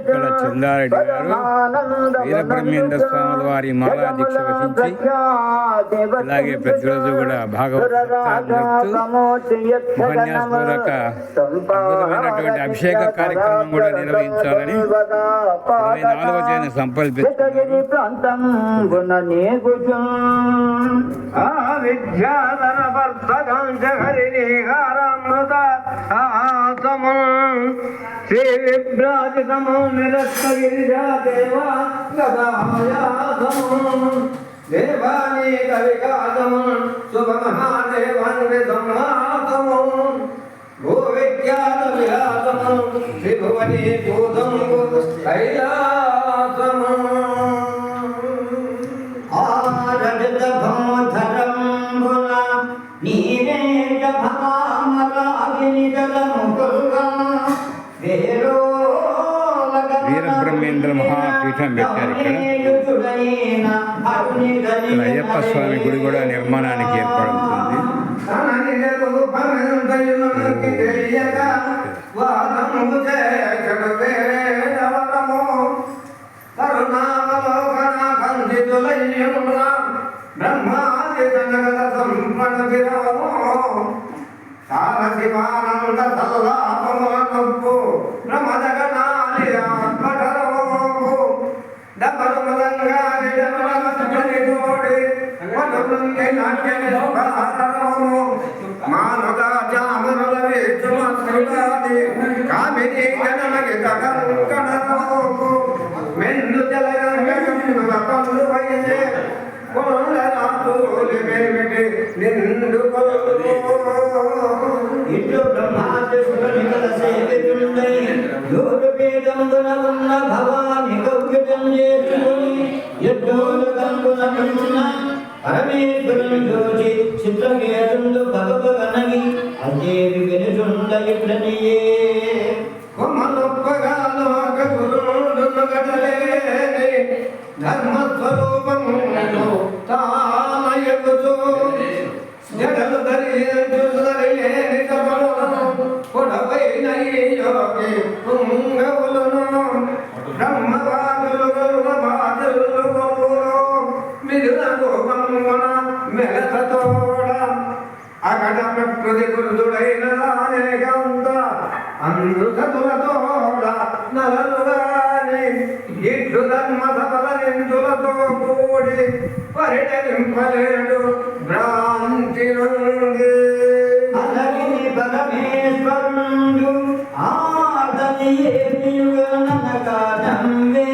ఇక్కడ చందారెడ్డి గారు వీరబ్రహ్మేంద్ర స్వాముల వారి మాలా దీక్ష వహించి అలాగే ప్రతిరోజు కూడా భాగవత ఉపన్యాసపూర్వక అద్భుతమైనటువంటి అభిషేక కార్యక్రమం కూడా నిర్వహించాలని 24వ తేదీన సంకల్పించారు. దేవానీ కవికాతము శుభమహాదేవాన్వితమాతము భూవిఖ్యాత విలాసము త్రిభువనీ భూతము కైలాసము ఆరడిత భోధరంబున నీరేజ భవామరాగినిదలముకుల్గా వీరబ్రహ్మేంద్ర మహాపీఠం పెట్టారు. ఇక్కడ అయ్యప్ప స్వామి గుడి కూడా నిర్మాణానికి ఏర్పడుతుంది. శివానంద సల్లాపములనొప్పు ప్రమదగణాలి ఆత్మధరమోపు డబలుమలంగాని డబలమని తోడి వనముంగి నాట్యని భారమోము మానుగా జామరుల వేచుమస్రుగాది కామిని జనమగి కడంకణమోపు మెండు జలగంగముల పల్లు వయ్యే కొండరాతూలి మేమిటి నిండు కొలువు ఇటు బ్రహ్మాండ సేవితుండై యోగపీఠంబున ఉన్న భవాని కౌకిటం చేసుకుని యజ్ఞోలకంబున కృష్ణ పరమేశ్వరుని జోచి చిత్రకేతుండు భగవగనగి అజేవి వినుచుండ ఇట్లనియే కొమ్మలొప్పగా లోక గురుండును గడలేని ధర్మస్వరూపము తానయకుచు జగలు ధరిలేని కమలను కొడవైన యోగి పుంగవులను బ్రహ్మవాదులు గరుడబాదులు మిథున గోపమున మెలతతోడ అగడ ప్రకృతి గురుదుడైన నానేకంత అందుకతులతోడ నలలుగాని ఇట్లు ధర్మ సఫల నిందులతో కూడి పరిటలింపలేడు భ్రాంతి నుండి అలగిని పరమేశ్వరుండు ఆదని ఏమియుగననకాదంవే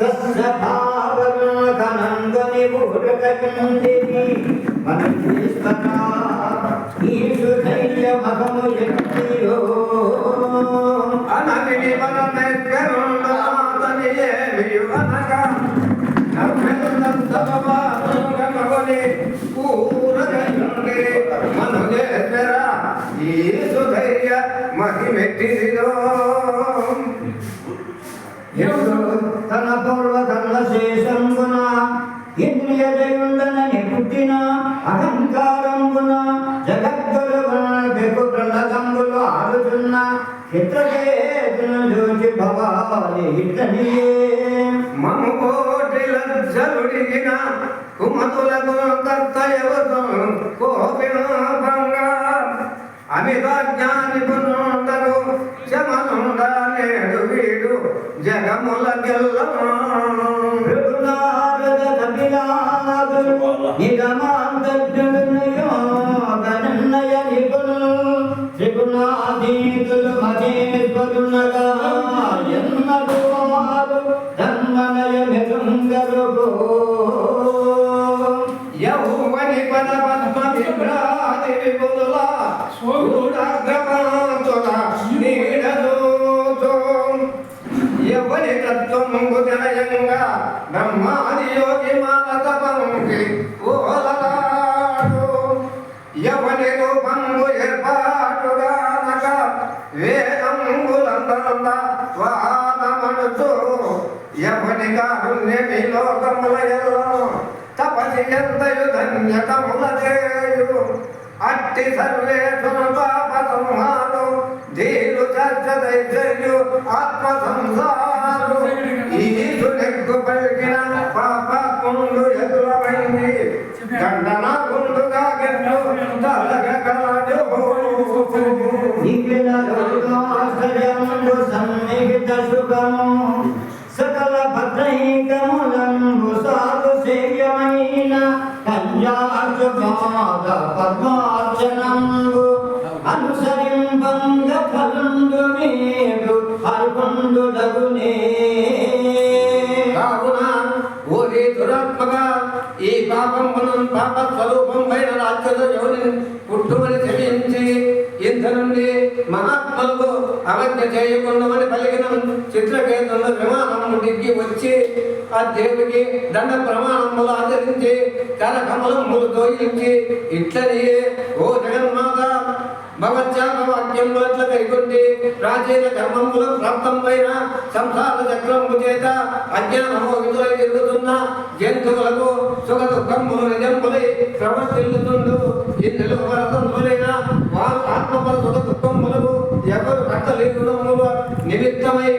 తస్య భావన కనంగని ఊరకందిని మనీశ్వర ఈశు ధైర్య మగము ఎత్తియో అనగిని పరమేశ్వరుండు ఆదని ఏమియుగనగా మహిమెట్టిదిలో తన పూర్వకర్ణ శేషంబున ఇంద్రియ జయుండనని పుట్టిన అహంకారంబున జగద్గురు ప్రళదంబులు ఆడుతున్న చిత్రకేతును జోచి భవాని ఇట్లనియే మముకోటి లజ్జలుడిగిన కుమతులకు కర్తయవతో కోపిన భంగా అమితాజ్ఞాని పునుండరు శమనుండా నేడు వీడు జగముల గెల్లనారద కపిలాదులు నిగమాంతజ్ఞుడునయోగనన్నయ నిపుణులు త్రిగుణాతీతులు మహేశ్వరునగా ఎన్నడు వారు ధర్మనయ మెతుంగరుగో యౌవని పద పద్మ విభ్రాతి విపుల స్వూఢాగ్రపాంతుల నీడదోతో యవని తత్వము జనయంగా బ్రహ్మాది యోగి మానత పంకి ఓలలాడు యవని రూపంబు ఏర్పాటుగానక వేదంబులంద వాదమనుచు యవని కారుణ్యమి లోకములయలో తపసి ఎంతయు ధన్యతములదేయు అట్టి సర్వేషు పాప సంహారు ధీరు దైర్యు ఆత్మ సంసారు ఈశ్వరెక్కు పలికిన పాపకుండు ఎదురమైంది గండన గుండుగా గెండు తలగలాడు సన్నిహిత సుఖము సకల భద్రైకములంబు సాధు సేవ్యమైన కన్యాచుపాద పద్మార్చనంబు అనుసరింపంగ ఫలందు మేడు అర్పండు లగునే. కావున ఓరి దురాత్మక ఈ పాపములను పాప స్వరూపమైన రాక్షస యోని పుట్టుమని చెప్పించి ఇంత నుండి మహాత్ములకు అవజ్ఞ చేయకుండామని పలికిన చిత్రకేతుల విమానము దిగి వచ్చి ఆ దేవుడికి దండ ప్రమాణములు ఆచరించి కరకమలములు దోయించి ఇట్లని ఓ జగన్మాత భగవత్యాపవాక్యములు అట్లా కైకొండి ప్రాచీన కర్మములు ప్రాప్తమైన సంసార చక్రము చేత అజ్ఞానము విధులై తిరుగుతున్న జంతువులకు సుఖ దుఃఖములు నిజములై ప్రవర్తిల్లుతుండు ఇందులో వరతంతులైన వారు ఆత్మపర సుఖ దుఃఖములకు ఎవరు కట్టలేగుణములు నిమిత్తమై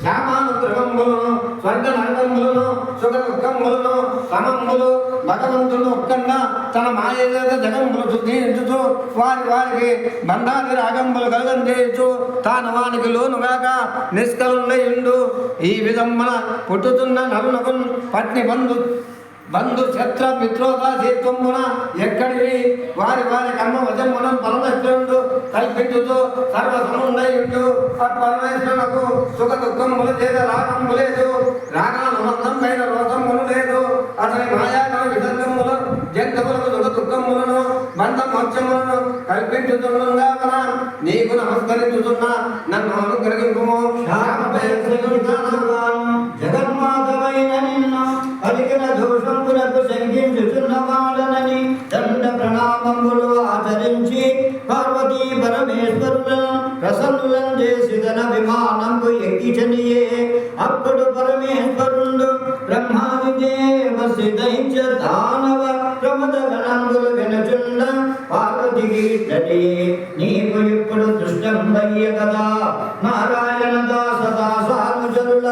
సామాన ద్రవములను స్వర్గ నరకములను సుఖ దుఃఖములను సమములు భగవంతుడు ఒక్కన్నా తన మాయ జగములు శుద్ధించుతూ వారికి బంధాది రాగంబులు కలగందేయచ్చు తాను వానికి లోనుగాక నిష్కలుండయుండు. ఈ విధమ్మన పుట్టుతున్న నరునకు పత్ని బంధు శత్ర మిత్రోదాసీత్వమున ఎక్కడివి వారి కర్మ వశమున పరమేశ్వరుడు కల్పించుతూ సర్వసముండయుండు. పరమేశ్వరులకు సుఖ దుఃఖముల చేత రాగము లేదు, రాగానుబంధమైన రోగములు లేదు. అతని మాయాకర విధంగములు జంతువులకు సుఖ దుఃఖములను బంధ మోక్షములను కల్పించుతున్నా నీకు నమస్కరించుతున్నా నన్ను అనుగ్రహింపుము. జగన్మాతమైన నిన్ను పలికిన దోషములకు శంకించుతున్న వాళ్ళనని దండ ప్రణామములు ఆచరించి పార్వతీ పరమేశ్వరులను ప్రసన్నులను చేసి తన విమానంకు ఎక్కిచనియే. అప్పుడు పరమేశ్వరుడు బ్రహ్మాది దేవసి దైత్య దానవ ప్రమద గణములు వినచుండ పార్వతికి నీకు ఇప్పుడు దృష్టంబయ్య కదా నారాయణ దాస దాసానుచరుల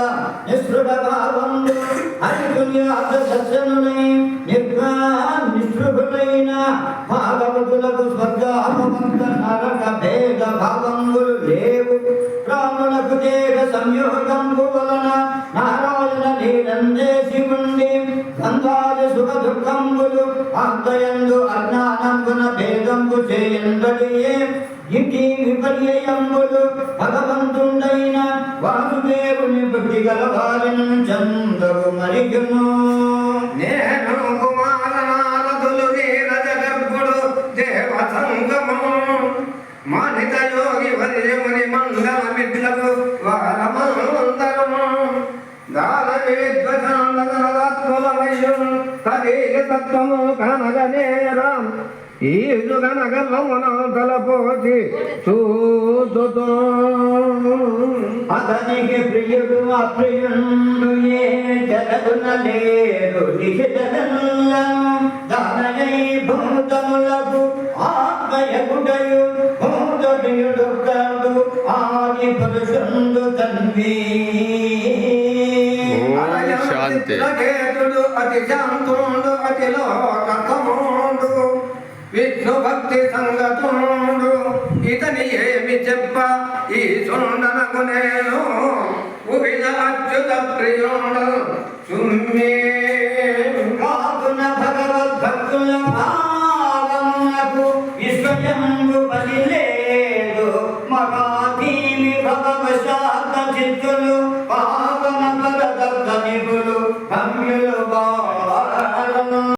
నిస్పృహ భావంలో హరితుల్యార్థ సత్యనులై నిస్పృహులైన భాగవతులకు స్వర్గాపవంత నరక భేద భావములు లేవు. ప్రాణులకు దేహ సంయోగంబు వలన నారాయణ నీరందేసి ఉండి గంధాద సుఖ దుఃఖంబులు ఆర్దయందు అజ్ఞానంబున భేదంబు చేయంబడియే. ఇంటి విపర్యయంబులు భగవంతుండైన వాసుదేవుని బుద్ధి గలవారిని చందవు మరియును. నేను కుమారనారదులు నీరజ గర్భుడు దేవ సంగము మానిత యోగి వర్యముని మంగళ మిత్రులకు వారమందరము దాన విద్వసాత్మలమయ్యం తదేక తత్వము కనగనేరం ఈదు గనగలమున తలపోచి చూతుతో అతనికి ప్రియుడు అప్రియుండు ఏ జగదున లేరు దానయై భూతములకు ఆత్మయగుడయు భూతయుడు ఆది పురుషుండు తన్వి. శాంతి అతి శాంతుండు అతి లోకముండు విష్ణు భక్తి సంగతుండు ఇతని ఏమి చెప్ప ఈ సుండనకు నేను ఉవిధ అచ్యుత ప్రియుండు సుమ్మే కాకున భగవద్భక్తుల భావమునకు విశ్వయంబు బలి లేదు. మగాధీమి భగవశాత చిత్తులు